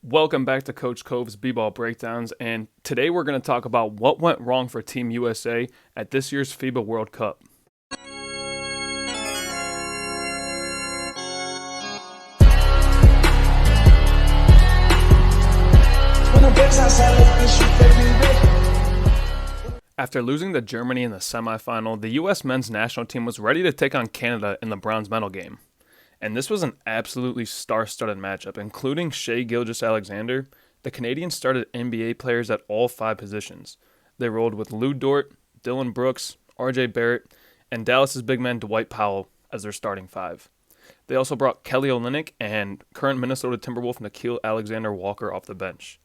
Welcome back to Coach Cove's B-Ball Breakdowns, and today we're going to talk about what went wrong for Team USA at this year's FIBA World Cup. After losing to Germany in the semifinal, the U.S. men's national team was ready to take on Canada in the bronze medal game. And this was an absolutely star-studded matchup, including Shai Gilgeous-Alexander. The Canadians started NBA players at all 5 positions. They rolled with Lou Dort, Dillon Brooks, RJ Barrett, and Dallas's big man Dwight Powell as their starting 5. They also brought Kelly Olynyk and current Minnesota Timberwolf Nickeil Alexander-Walker off the bench.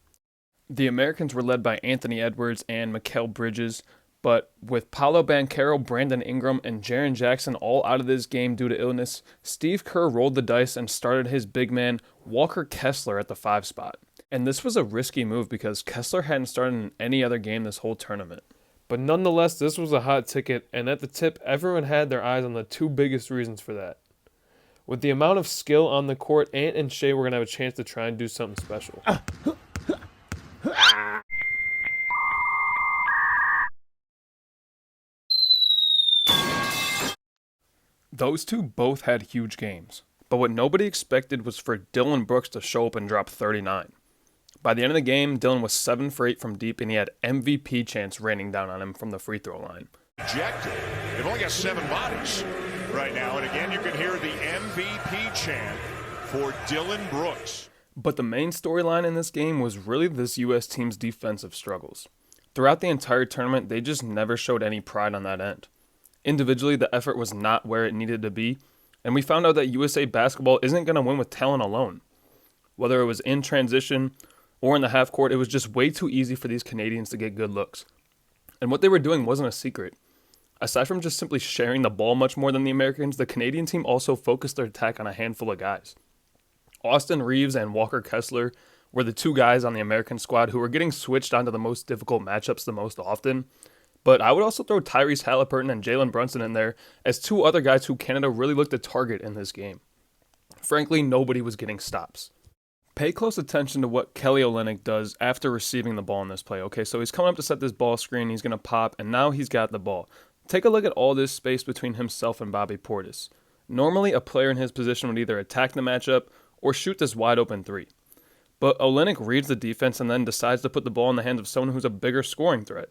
The Americans were led by Anthony Edwards and Mikal Bridges, but with Paolo Banchero, Brandon Ingram, and Jaren Jackson all out of this game due to illness, Steve Kerr rolled the dice and started his big man Walker Kessler at the 5 spot. And this was a risky move because Kessler hadn't started in any other game this whole tournament. But nonetheless, this was a hot ticket, and at the tip, everyone had their eyes on the 2 biggest reasons for that. With the amount of skill on the court, Ant and Shai were going to have a chance to try and do something special. Those two both had huge games, but what nobody expected was for Dillon Brooks to show up and drop 39. By the end of the game, Dillon was 7 for 8 from deep, and he had MVP chance raining down on him from the free throw line. Ejected. They've only got 7 bodies right now, and again you can hear the MVP chant for Dillon Brooks. But the main storyline in this game was really this U.S. team's defensive struggles. Throughout the entire tournament, they just never showed any pride on that end. Individually, the effort was not where it needed to be, and we found out that USA basketball isn't going to win with talent alone. Whether it was in transition or in the half court, it was just way too easy for these Canadians to get good looks. And what they were doing wasn't a secret. Aside from just simply sharing the ball much more than the Americans, the Canadian team also focused their attack on a handful of guys. Austin Reeves and Walker Kessler were the 2 guys on the American squad who were getting switched onto the most difficult matchups the most often. But I would also throw Tyrese Haliburton and Jalen Brunson in there as 2 other guys who Canada really looked to target in this game. Frankly, nobody was getting stops. Pay close attention to what Kelly Olynyk does after receiving the ball in this play. Okay, so he's coming up to set this ball screen, he's going to pop, and now he's got the ball. Take a look at all this space between himself and Bobby Portis. Normally, a player in his position would either attack the matchup or shoot this wide open 3. But Olynyk reads the defense and then decides to put the ball in the hands of someone who's a bigger scoring threat.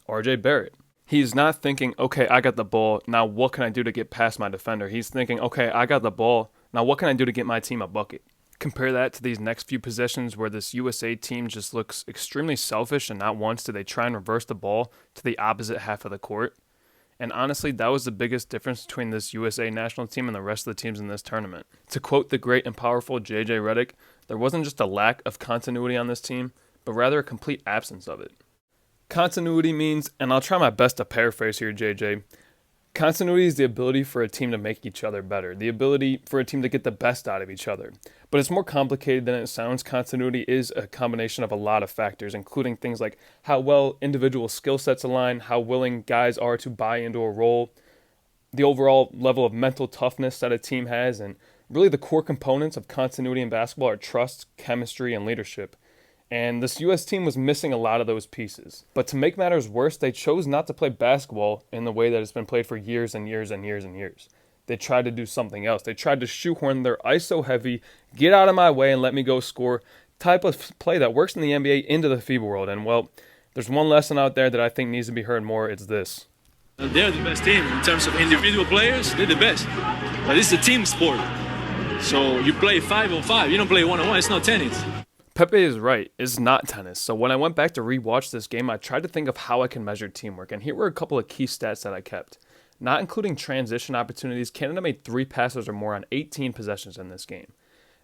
RJ Barrett. He's not thinking, okay, I got the ball, now what can I do to get past my defender? He's thinking, okay, I got the ball, now what can I do to get my team a bucket? Compare that to these next few possessions where this USA team just looks extremely selfish, and not once do they try and reverse the ball to the opposite half of the court. And honestly, that was the biggest difference between this USA national team and the rest of the teams in this tournament. To quote the great and powerful J.J. Redick, there wasn't just a lack of continuity on this team, but rather a complete absence of it. Continuity means, and I'll try my best to paraphrase here, JJ, continuity is the ability for a team to make each other better, the ability for a team to get the best out of each other. But it's more complicated than it sounds. Continuity is a combination of a lot of factors, including things like how well individual skill sets align, how willing guys are to buy into a role, the overall level of mental toughness that a team has, and really the core components of continuity in basketball are trust, chemistry, and leadership. And this U.S. team was missing a lot of those pieces. But to make matters worse, they chose not to play basketball in the way that it's been played for years and years and years and years. They tried to do something else. They tried to shoehorn their ISO-heavy, get out of my way and let me go score type of play that works in the NBA into the FIBA world. And, well, there's one lesson out there that I think needs to be heard more. It's this. They're the best team. In terms of individual players, they're the best. But it's a team sport. So you play 5-on-5. You don't play 1-on-1. It's not tennis. Pepe is right, it's not tennis. So when I went back to rewatch this game, I tried to think of how I can measure teamwork, and here were a couple of key stats that I kept. Not including transition opportunities, Canada made 3 passes or more on 18 possessions in this game.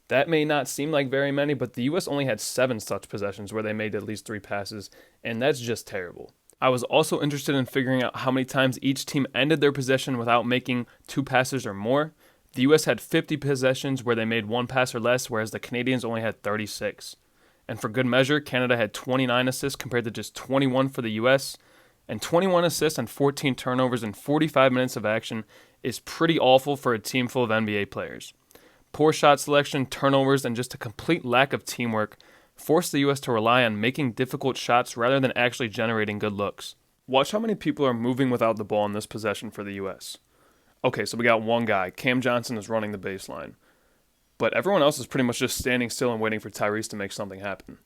That may not seem like very many, but the U.S. only had 7 such possessions where they made at least 3 passes, and that's just terrible. I was also interested in figuring out how many times each team ended their possession without making 2 passes or more. The U.S. had 50 possessions where they made 1 pass or less, whereas the Canadians only had 36. And for good measure, Canada had 29 assists compared to just 21 for the U.S., and 21 assists and 14 turnovers in 45 minutes of action is pretty awful for a team full of NBA players. Poor shot selection, turnovers, and just a complete lack of teamwork forced the U.S. to rely on making difficult shots rather than actually generating good looks. Watch how many people are moving without the ball in this possession for the U.S. Okay, so we got one guy. Cam Johnson is running the baseline. But everyone else is pretty much just standing still and waiting for Tyrese to make something happen.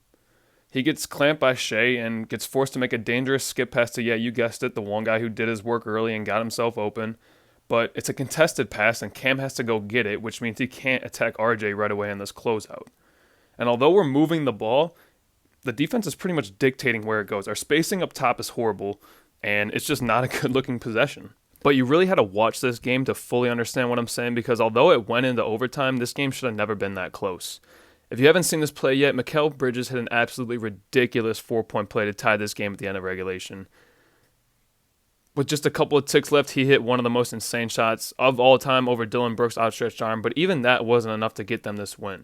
He gets clamped by Shea and gets forced to make a dangerous skip pass to, yeah, you guessed it, the one guy who did his work early and got himself open. But it's a contested pass and Cam has to go get it, which means he can't attack RJ right away in this closeout. And although we're moving the ball, the defense is pretty much dictating where it goes. Our spacing up top is horrible, and it's just not a good-looking possession. But you really had to watch this game to fully understand what I'm saying, because although it went into overtime, this game should have never been that close. If you haven't seen this play yet, Mikal Bridges hit an absolutely ridiculous 4-point play to tie this game at the end of regulation. With just a couple of ticks left, he hit one of the most insane shots of all time over Dylan Brooks' outstretched arm, but even that wasn't enough to get them this win.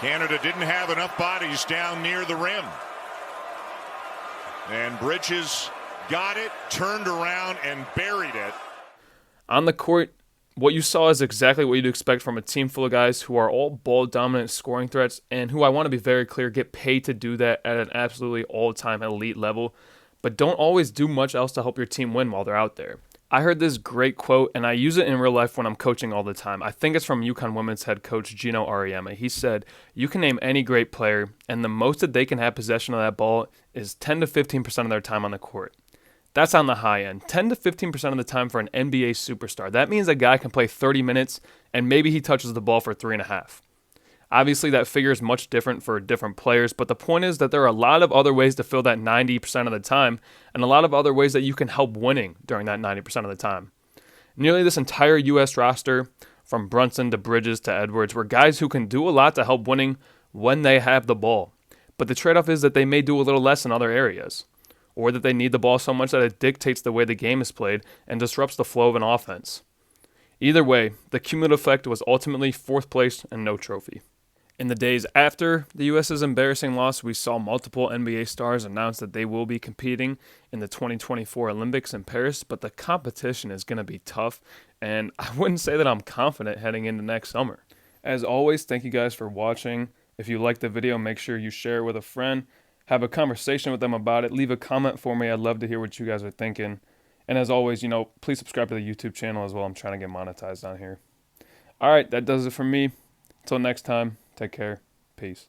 Canada didn't have enough bodies down near the rim. And Bridges got it, turned around, and buried it. On the court, what you saw is exactly what you'd expect from a team full of guys who are all ball-dominant scoring threats and who, I want to be very clear, get paid to do that at an absolutely all-time elite level, but don't always do much else to help your team win while they're out there. I heard this great quote, and I use it in real life when I'm coaching all the time. I think it's from UConn women's head coach Gino Auriemma. He said, you can name any great player, and the most that they can have possession of that ball is 10 to 15% of their time on the court. That's on the high end. 10 to 15% of the time for an NBA superstar. That means a guy can play 30 minutes, and maybe he touches the ball for 3.5. Obviously, that figure is much different for different players, but the point is that there are a lot of other ways to fill that 90% of the time, and a lot of other ways that you can help winning during that 90% of the time. Nearly this entire U.S. roster, from Brunson to Bridges to Edwards, were guys who can do a lot to help winning when they have the ball. But the trade-off is that they may do a little less in other areas, or that they need the ball so much that it dictates the way the game is played and disrupts the flow of an offense. Either way, the cumulative effect was ultimately 4th place and no trophy. In the days after the U.S.'s embarrassing loss, we saw multiple NBA stars announce that they will be competing in the 2024 Olympics in Paris, but the competition is going to be tough, and I wouldn't say that I'm confident heading into next summer. As always, thank you guys for watching. If you liked the video, make sure you share it with a friend, have a conversation with them about it, leave a comment for me. I'd love to hear what you guys are thinking. And as always, please subscribe to the YouTube channel as well. I'm trying to get monetized on here. All right, that does it for me. Until next time. Take care. Peace.